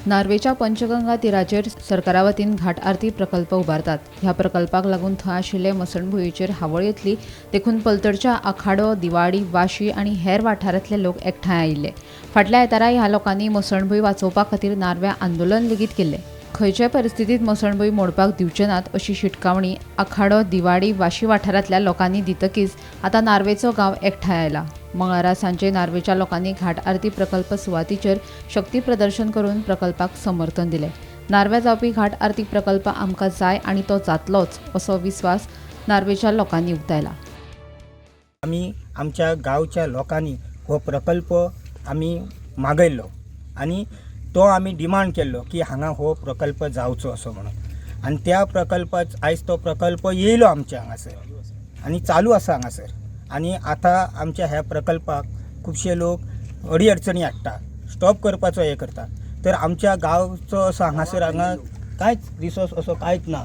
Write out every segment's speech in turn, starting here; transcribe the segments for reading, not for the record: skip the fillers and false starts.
नार्वेच्या पंचगंगा तीराचेर सरकारा वतीन घाट आरती प्रकल्प उबारतात. ह्या प्रकल्पाक लागून थंय आशिल्ले मसणभुंयेचेर हावळ येतली देखून पलतडच्या आखाडो, दिवाडी, वाशी आनी हेर वाठारांतले लोक एकठांय आयिल्ले. फाटल्या येतारा ह्या लोकांनी मसणभुंय वाचोवपा खातीर नार्व्या आंदोलन लेगीत केल्लें. खंयचे परिस्थितीत मसणभुंय मोडपाक दिवचे नात अशी शिटकावणी आखाडो, दिवाडी, वाशी वाठारांतल्या लोकांनी दितकीच आतां नार्वेचो गांव एकठांय आयला. मंगळारा सांजे नार्वेच्या लोकांनी घाट आरती प्रकल्प सुवातीचेर शक्ती प्रदर्शन करून प्रकल्पाक समर्थन दिलें. नार्व्या जावपी घाट आरती प्रकल्प आमकां जाय आनी तो जातलोच असो विस्वास नार्वेच्या लोकांनी उक्तायला. आमी आमच्या गांवच्या लोकांनी हो प्रकल्प आमी मागयल्लो आनी तो आमी डिमांड केल्लो की हांगा हो प्रकल्प जावचो असो म्हणून. आनी त्या प्रकल्पात आयज तो प्रकल्प येयलो आमच्या हांगासर आनी चालू आसा हांगासर. आनी आतां आमच्या ह्या प्रकल्पाक खुबशे लोक अडी अडचणी हाडटा, स्टॉप करपाचो हे करता. तर आमच्या गांवचो असो हांगासर कांयच रिसोर्स असो कांयच ना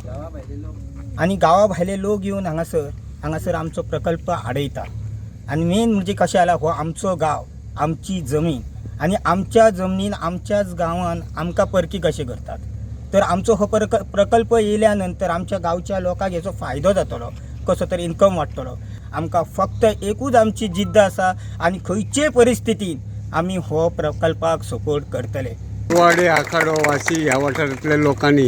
आनी गांवा भायले लोक येवन हांगासर आमचो प्रकल्प आडयता. आनी मेन म्हणजे कशें जालां, हो आमचो गांव, आमची जमीन आनी आमच्या जमनीन आमच्याच गांवान आमकां परकी कशें करतात. तर आमचो हो प्रकल्प येयल्या नंतर आमच्या गांवच्या लोकांक हेचो फायदो जातलो, कसो तरी इन्कम वाडटलो. आमकां फक्त एकूच आमची जिद्द आसा आनी खंयचे परिस्थितीन आमी हो प्रकल्पाक सपोर्ट करतले. वाडे, आखाडो, वाशी ह्या वाठारांतल्या लोकांनी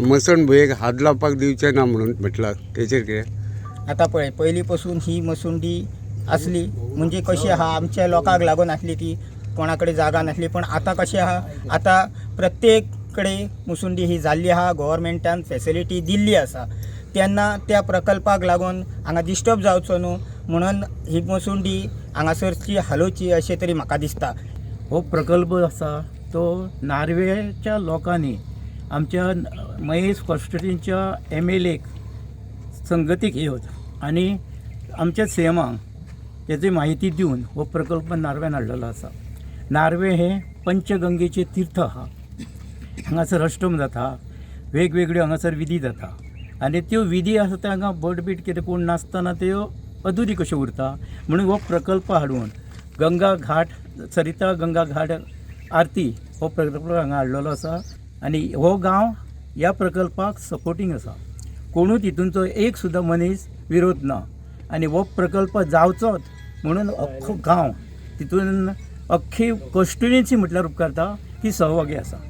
मसणभुंयेक हात लावपाक दिवचे ना म्हणून म्हटलां, तेचेर कितें? आतां पळय, पयलीं पासून ही मसुंडी आसली म्हणजे कशी आहा, आमच्या लोकांक लागून आसली ती, कोणा कडेन जागा नासली. पण आतां कशें आहा, आतां प्रत्येक कडेन मसुंडी ही जाल्ली आहा, गव्हर्मेंटान फॅसिलिटी दिल्ली आसा. तेन्ना त्या प्रकल्पाक लागून हांगा डिस्टर्ब जावचो न्हू म्हणून ही मसुंडी हांगासरची हालोवची अशें तरी म्हाका दिसता. हो प्रकल्प आसा तो नार्वेच्या लोकांनी आमच्या महेश कॉन्स्टिट्युन्सीच्या MLAक संगतीक येवत आनी आमच्या CMाक तेची म्हायती दिवन हो प्रकल्प नार्व्यान हाडलेलो आसा. नार्वे हे पंचगंगेचे तीर्थ आहा. हांगासर अष्टम जाता, वेगवेगळ्यो हांगासर विधी जाता आनी त्यो विधी आसा त्यो हांगा बटबीट कितें कोण नासतना त्यो अधुरी कश्यो उरता. म्हणून हो प्रकल्प हाडून गंगा घाट, सरिता गंगा घाट आरती हो प्रकल्प हांगा हाडलेलो आसा आनी हो गांव ह्या प्रकल्पाक सपोर्टींग आसा. कोणूच हितूंचो एक सुद्दां मनीस विरोध ना आनी हो प्रकल्प जावचोच म्हणून अख्खो गांव तितून अख्खी कॉन्स्टिट्युएन्सी म्हटल्यार उपकारता ती सहभागी आसा.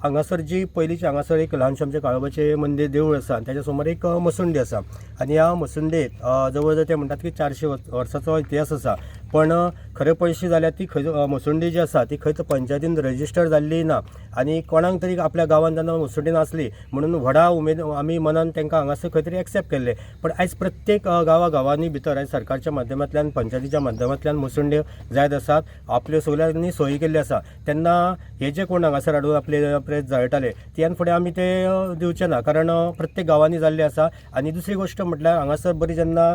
हांगासर जी पयलींची हांगासर एक ल्हानशें आमचें काळोबाचें मंदिर देवूळ आसा, त्याच्या समोर एक मसुंडी आसा आनी ह्या मसुंडेक जवळ जवळ ते म्हणटात की 400 वर्सांचो इतिहास आसा. पण खरें पयशें जाल्यार ती मसुंडी जी आसा ती खंयच पंचायतीन रजिस्टर जाल्ली ना आनी कोणाक तरी आपल्या गांवांत जेन्ना मसुंडी नासली म्हणून व्हडा उमेद आमी मनान तांकां हांगासर खंय तरी एक्सेप्ट केल्ले. पण आयज प्रत्येक गांवांनी भितर आयज सरकारच्या माध्यमांतल्यान, पंचायतीच्या माध्यमांतल्यान मसुंड्यो जायत आसात, आपल्यो सगळ्यांनी सोयी केल्ली आसा. तेन्ना हे जे कोण हांगासर हाडून आपले जळटाले त्यान फुडें आमी ते दिवचे ना, कारण प्रत्येक गांवांनी जाल्ले आसा. आनी दुसरी गोश्ट म्हटल्यार हांगासर बरी जेन्ना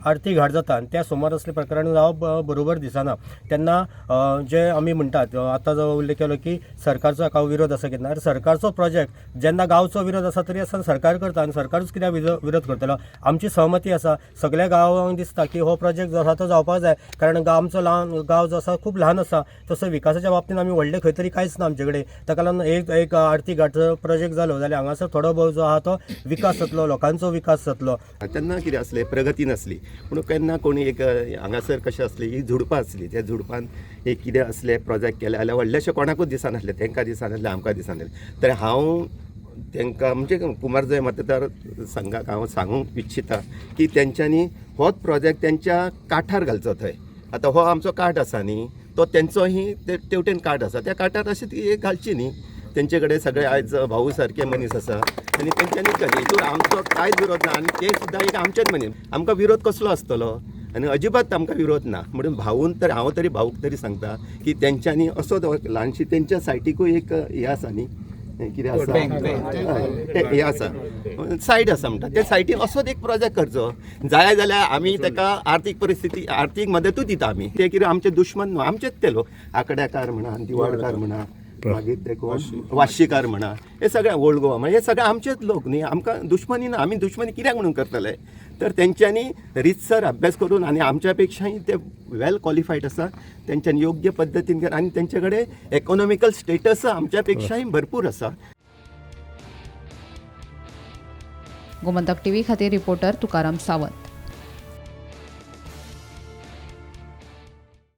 आरती घाट जाता आनी त्या सुमार असले प्रकरण जावप बरोबर दिसना. तेन्ना जे आमी म्हणटात, आतां जो उल्लेख केलो की सरकारचो हाका विरोध आसा केन्ना, सरकारचो प्रोजेक्ट जेन्ना गांवचो विरोध आसा तरी आसतना सरकार करता आनी सरकारूच कित्याक विरोध करतलो. आमची सहमती आसा, सगळ्या गांवांक दिसता की हो प्रोजेक्ट जो आसा तो जावपाक जाय, कारण आमचो गांव जो आसा खूब ल्हान आसा. तसो विकासाच्या बाबतींत आमी व्हडले खंय तरी कांयच ना आमचे कडेन. ताका लागून एक आरती घाटचो प्रोजेक्ट जालो जाल्यार हांगासर थोडो भोव जो आहा तो विकास जातलो, लोकांचो विकास जातलो. तेन्ना कितें आसलें, प्रगती नासली. पूण केन्ना कोणी एक हांगासर कशें आसली, ही झुडपां आसली, त्या झुडपान एक कितें असले प्रोजेक्ट केले जाल्यार व्हडलेशें कोणाकूच दिसनासलें, तांकां दिसनासलें, आमकां दिसनासलें. तर हांव तांकां म्हणजे कुमारजय मतदार संघाक हांव सांगूंक इच्छिता की तेंच्यांनी होच प्रोजेक्ट तेंच्या काठार घालचो थंय. आतां हो आमचो काठ आसा न्ही, तो तेंचोही तेवटेन काठ आसा, त्या काठार अशी ती घालची न्ही. तेंचे कडेन सगळे आयज भाऊ सारके मनीस आसा आनी तेंच्यांनी केली. हितून आमचो कांयच विरोध ना आनी ते सुद्दां एक आमचेच मनीस. आमकां विरोध कसलो आसतलो आनी अजिबात आमकां विरोध ना. म्हणून हांव तरी भाऊक तरी सांगता की तेंच्यांनी असो ल्हानशी तेंच्या सायटीकूय एक हे आसा न्ही, कितें आसा हे आसा, सायट आसा म्हणटा, त्या सायटीक असोच एक प्रोजेक्ट करचो. जाय जाल्यार आमी ताका आर्थीक मदतूय दिता आमी. ते कितें आमचे दुश्मन न्हू, आमचेच ते लोक, आकड्याकार म्हणा, दिवाडकार म्हणा, मागीर ते वाशीकार म्हणा, हे सगळे ओल्ड गोवा म्हणा, हे सगळे आमचेच लोक न्ही. आमकां दुश्मनी ना. आमी दुश्मनी कित्याक म्हणून करतले. तर तेंच्यांनी रितसर अभ्यास करून आनी आमच्या पेक्षाय ते वेल क्वॉलिफाईड आसा, तेंच्यांनी योग्य पद्दतीन आनी तेंचे कडेन इकॉनॉमिकल स्टेटस आमच्या पेक्षाय भरपूर आसा. गोमंतक टीव्ही खातीर रिपोर्टर तुकाराम सावंत.